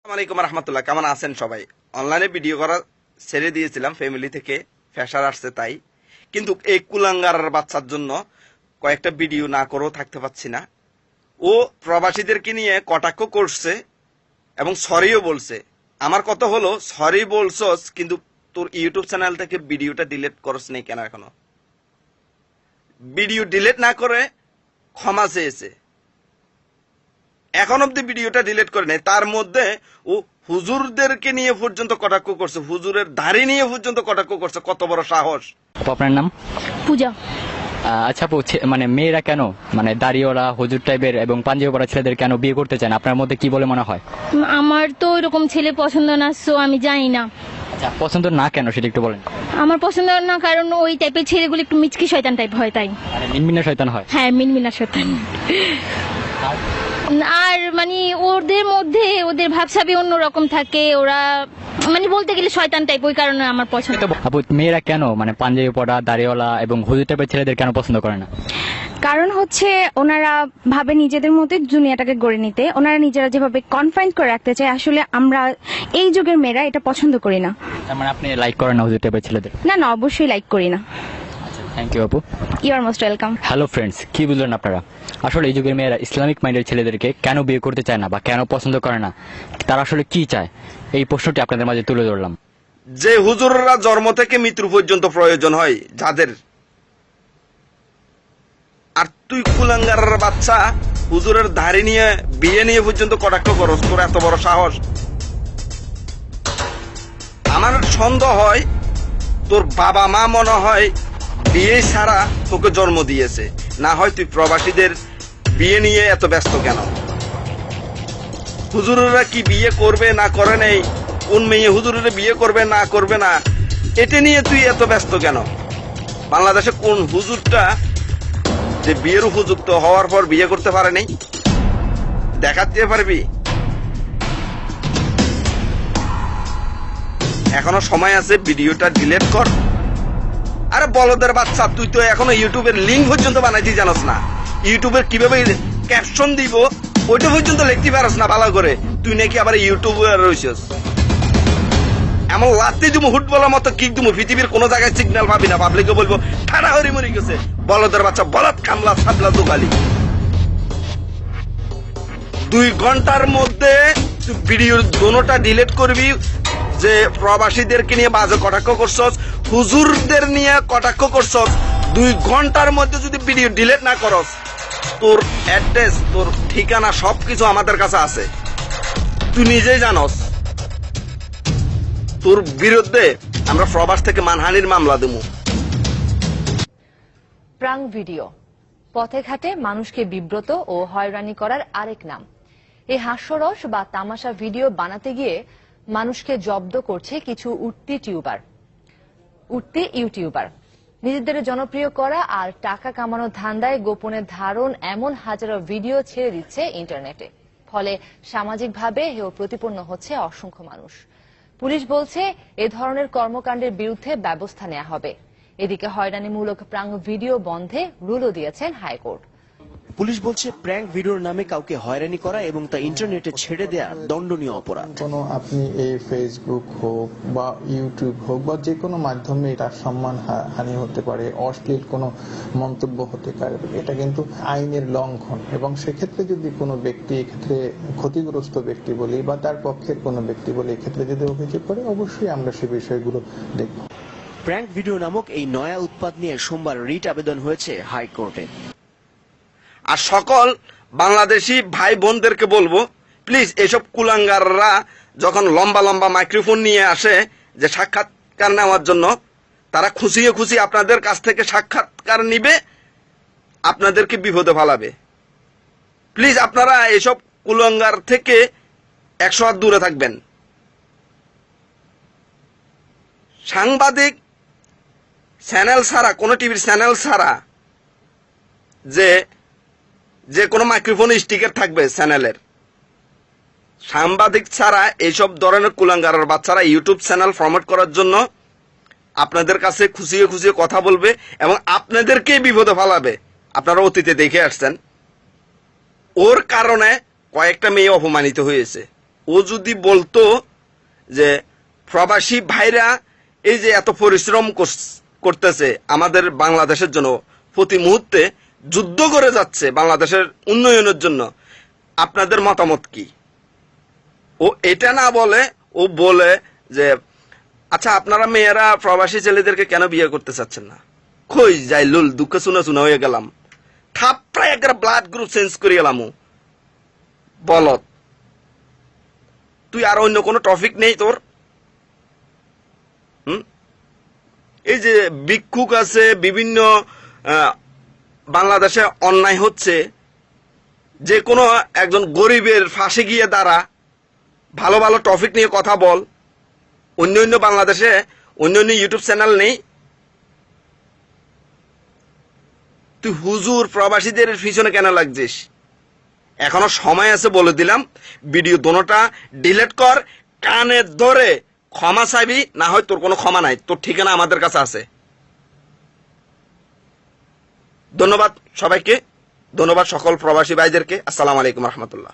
আসসালামু আলাইকুম রহমতুল্লাহ। কেমন আছেন সবাই? অনলাইনে ভিডিও করা ছেড়ে দিয়েছিলাম, ফ্যামিলি থেকে প্রেশার আসছে তাই। কিন্তু এই কুলাঙ্গার বাচ্চার জন্য কয়েকটা ভিডিও না করেও থাকতে পারছি না। ও প্রবাসীদেরকে নিয়ে কটাক্ষ করছে এবং সরিও বলছে। আমার কথা হলো, সরি বলছস কিন্তু তোর ইউটিউব চ্যানেল থেকে ভিডিওটা ডিলিট করছ নাই কেন? এখনো ভিডিও ডিলিট না করে ক্ষমা চেয়েছে, এখন অব্দি ভিডিওটা ডিলিট করে নেই। তার মধ্যে ও হুজুরদেরকে নিয়ে পর্যন্ত কটাক্ষ করছে, হুজুরের দাড়ি নিয়ে পর্যন্ত কটাক্ষ করছে। কত বড় সাহস! আপনার নাম? পূজা। আচ্ছা আপু, মানে মেয়েরা কেন মানে দাড়িওয়ালা হুজুর টাইপের এবং পাঞ্জাবি পরা ছেলেদের কেন বিয়ে করতে চান? আপনার মধ্যে কি বলে মনে হয়? আমার তো এরকম ছেলে পছন্দ না, সো আমি জানি না। আচ্ছা, পছন্দ না কেন সেটা একটু বলেন। আমার পছন্দ না কারণ ওই টাইপের ছেলেগুলো একটু মিচকি শয়তান টাইপ হয়, তাই। মানে মিনমিনা শয়তান হয়? হ্যাঁ, মিনমিনা শয়তান। আর মানে ওদের মধ্যে ওদের ভাবসাবি অন্যরকম থাকে, ওরা মানে বলতে গেলে শয়তান টাইপ, ওই কারণে আমার পছন্দ। আপু, মেয়েরা কেন মানে পাঞ্জাবি পরা দাড়িওয়ালা এবং হুজুর টাইপের ছেলেদের কেন পছন্দ করে না? কারণ হচ্ছে ওনারা ভাবে নিজেদের মধ্যে দুনিয়াটাকে গড়ে নিতে, ওনারা নিজেরা যেভাবে কনফাইন করে রাখতে চায়। আসলে আমরা এই যুগের মেয়েরা এটা পছন্দ করি না। তার মানে আপনি লাইক করেন না হুজুর টাইপের ছেলেদের? না না, অবশ্যই লাইক করি না। থ্যাংক ইউ আপু। You are most welcome. Hello friends, কি বুঝলেন আপনারা? আসলে এই যুগের মেয়েরা ইসলামিক মাইন্ডের ছেলেদেরকে কেন বিয়ে করতে চায় না বা কেন পছন্দ করে না, তারা আসলে কি চায়, এই প্রশ্নটি আপনাদের মাঝে তুলে ধরলাম। যে হুজুররা জন্ম থেকে মৃত্যু পর্যন্ত প্রয়োজন হয় যাদের, আর তুই কুলাঙ্গার বাচ্চা হুজুরের দাড়ি নিয়ে বিয়ে নিয়ে পর্যন্ত কটাক্ষ করস, তোর এত বড় সাহস! আমার সন্দেহ হয় তোর বাবা মা মনে হয় বিয়ে ছাড়া তোকে জন্ম দিয়েছে, না হয় তুই প্রবাসীদের বিয়ে নিয়ে এত ব্যস্ত কেন? হুজুরেরা কি বিয়ে করবে না করে নেই, কোন মেয়ে হুজুরের বিয়ে করবে না করবে না, এটা নিয়ে তুই এত ব্যস্ত কেন? বাংলাদেশে কোন হুজুরটা যে বিয়ের উপযুক্ত হওয়ার পর বিয়ে করতে পারে নাই? দেখাতে পারবি? এখনো সময় আছে, ভিডিওটা ডিলিট কর। আরে বলদের বাচ্চা, তুই তো এখনো ইউটিউবের লিঙ্ক পর্যন্ত বানাইতে জানোস না। ইউটিউবের কিভাবে ক্যাপশন দিব ওইটা পর্যন্ত লিখতে পারস না ভালো করে। তুই নাকি আবার ইউটিউবার রয়েছিস। এমন লাত্তি তুমি ফুটবলের মতো কিক তুমি পৃথিবীর কোন জায়গায় সিগন্যাল পাবি না, পাবলিকে বলবো ঠাড়া হরি মরি গেছে। বলদের বাচ্চা, বলদ কামলা সাবলা দোকালি। 2 ঘন্টার মধ্যে তুই ভিডিওর দোনোটা ডিলিট করবি। যে প্রবাসীদেরকে নিয়ে বাজে কটাক্ষ করছস, হুজুরদের নিয়ে কটাক্ষ করছস, 2 ঘন্টার মধ্যে যদি ভিডিও ডিলিট না করস, তোর অ্যাড্রেস, তোর ঠিকানা সবকিছু আমাদের কাছে আছে, তুই নিজেই জানস। তোর বিরুদ্ধে আমরা প্রবাস থেকে মানহানির মামলা দেব। প্রাং ভিডিও পথে ঘাটে মানুষকে বিব্রত ও হয়রানি করার আরেক নাম। এই হাস্যরস বা তামাশা ভিডিও বানাতে গিয়ে মানুষকে জব্দ করছে কিছু উঠতি ইউটিউবার। নিজেদের জনপ্রিয় করা আর টাকা কামানোর ধান্দায় গোপনে ধারণ এমন হাজারো ভিডিও ছেড়ে দিচ্ছে ইন্টারনেটে। ফলে সামাজিকভাবে হেয় প্রতিপন্ন হচ্ছে অসংখ্য মানুষ। পুলিশ বলছে এ ধরনের কর্মকাণ্ডের বিরুদ্ধে ব্যবস্থা নেওয়া হবে। এদিকে হয়রানিমূলক প্রাং ভিডিও বন্ধে রুলও দিয়েছেন হাইকোর্ট। পুলিশ বলছে প্র্যাঙ্ক ভিডিওর নামে কাউকে হয়রানি করা এবং তা ইন্টারনেটে ছেড়ে দেয়া দণ্ডনীয় অপরাধ। কোনো আপনি এই ফেসবুক হোক বা ইউটিউব হোক বা যে কোনো মাধ্যমে তার সম্মান হানি হতে পারে, অশ্লীল কোনো মন্তব্য হতে পারে, এটা কিন্তু আইনের লঙ্ঘন। এবং সেক্ষেত্রে যদি কোনো ব্যক্তি এক্ষেত্রে ক্ষতিগ্রস্ত ব্যক্তি বলি বা তার পক্ষের কোনো ব্যক্তি বলে এক্ষেত্রে যদি অভিযোগ করে, অবশ্যই আমরা সে বিষয়গুলো দেখব। প্র্যাঙ্ক ভিডিও নামক এই নয়া উৎপাদ নিয়ে সোমবার রিট আবেদন হয়েছে হাইকোর্টে। আর সকল বাংলাদেশি ভাই বোনদেরকে বলবো, প্লিজ এসব কুলাঙ্গাররা যখন লম্বা লম্বা মাইক্রোফোন নিয়ে আসে যে সাক্ষাৎকার নেওয়ার জন্য, তারা খুশিয়ে খুশি আপনাদের কাছ থেকে সাক্ষাৎকার নিবে, আপনাদেরকে বিপদে ফেলাবে। প্লিজ আপনারা এসব কুলাঙ্গার থেকে 100 হাত দূরে থাকবেন। সাংবাদিক চ্যানেল ছাড়া, কোনো টিভির চ্যানেল ছাড়া যে কোনো মাইক্রোফোন স্টিকার থাকবে চ্যানেলের, সাংবাদিক ছাড়া এইসব ধরনের কুলাঙ্গারের বাচ্চারা ইউটিউব চ্যানেল প্রমোট করার জন্য আপনাদের কাছে খুশিয়ে খুশিয়ে কথা বলবে এবং আপনাদেরকেই বিপদে ফেলাবে। আপনারা অতীতে দেখে আসছেন, ওর কারণে কয়েকটা মেয়ে অপমানিত হয়েছে, ও যদি বলতো যে প্রবাসী ভাইরা এই যে এত পরিশ্রম করতেছে আমাদের বাংলাদেশের জন্য, প্রতি মুহূর্তে যুদ্ধ করে যাচ্ছে বাংলাদেশের উন্নয়নের জন্য, আপনাদের মতামত কি? ও এটা না বলে, ও বলে যে আচ্ছা আপনারা মেয়েরা প্রবাসী ছেলেদেরকে কেন বিয়ে করতে চাচ্ছেন না? কই যাই লুল, দুঃখ শুনে শুনে হয়ে গেলাম, থাপড়ায় একটা ব্লাড গ্রুপ চেঞ্জ করে গেলাম। বলত, তুই আর অন্য কোনো টপিক নেই তোর? এই যে ভিক্ষুক আছে, বিভিন্ন বাংলাদেশে অন্যায় হচ্ছে, যে কোনো একজন গরিবের ফাঁসে গিয়ে দাঁড়া, ভালো ভালো টপিক নিয়ে কথা বল। অন্য বাংলাদেশে অন্য ইউটিউব চ্যানেল নেই? তুই হুজুর প্রবাসীদের পিছনে কেন লাগছিস? এখনো সময় আছে, বলে দিলাম। ভিডিও দোনোটা ডিলিট কর, কানে ধরে ক্ষমা চাইবি, না হয় তোর কোনো ক্ষমা নাই। তোর ঠিকানা আমাদের কাছে আছে। ধন্যবাদ সবাইকে, ধন্যবাদ সকল প্রবাসী ভাইদেরকে। আসসালামু আলাইকুম রহমতুল্লাহ।